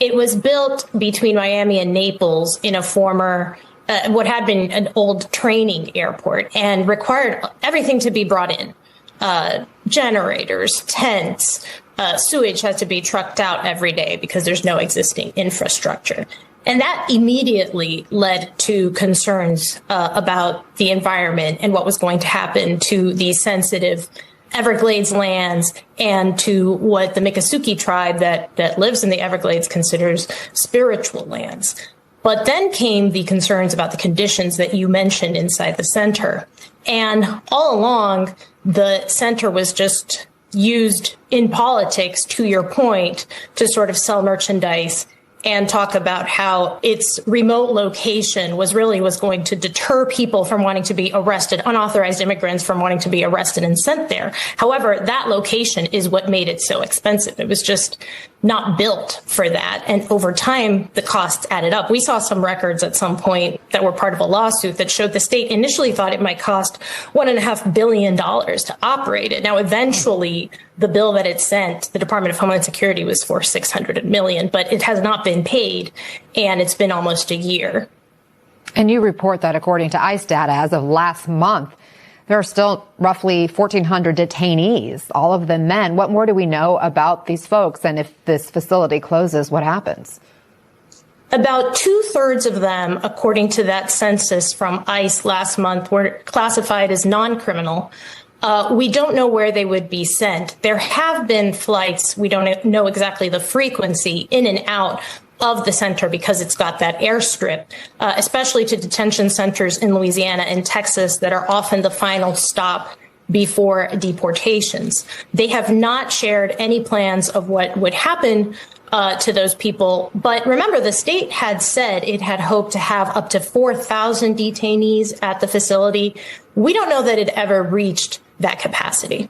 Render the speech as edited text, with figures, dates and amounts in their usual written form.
It was built between Miami and Naples in a former, what had been an old training airport, and required everything to be brought in. Generators, tents, sewage has to be trucked out every day because there's no existing infrastructure. And that immediately led to concerns about the environment and what was going to happen to these sensitive Everglades lands and to what the Miccosukee tribe that lives in the Everglades considers spiritual lands. But then came the concerns about the conditions that you mentioned inside the center. And all along, the center was just used in politics, to your point, to sort of sell merchandise and talk about how its remote location was going to deter people from wanting to be arrested, unauthorized immigrants from wanting to be arrested and sent there. However, that location is what made it so expensive. It was just not built for that. And over time, the costs added up. We saw some records at some point that were part of a lawsuit that showed the state initially thought it might cost $1.5 billion to operate it. Now, eventually, the bill that it sent, the Department of Homeland Security, was for $600 million, but it has not been paid, and it's been almost a year. And you report that according to ICE data, as of last month, there are still roughly 1,400 detainees, all of them men. What more do we know about these folks? And if this facility closes, what happens? About 2/3 of them, according to that census from ICE last month, were classified as non-criminal. We don't know where they would be sent. There have been flights, we don't know exactly the frequency, in and out of the center because it's got that airstrip, especially to detention centers in Louisiana and Texas that are often the final stop before deportations. They have not shared any plans of what would happen to those people. But remember, the state had said it had hoped to have up to 4,000 detainees at the facility. We don't know that it ever reached that capacity.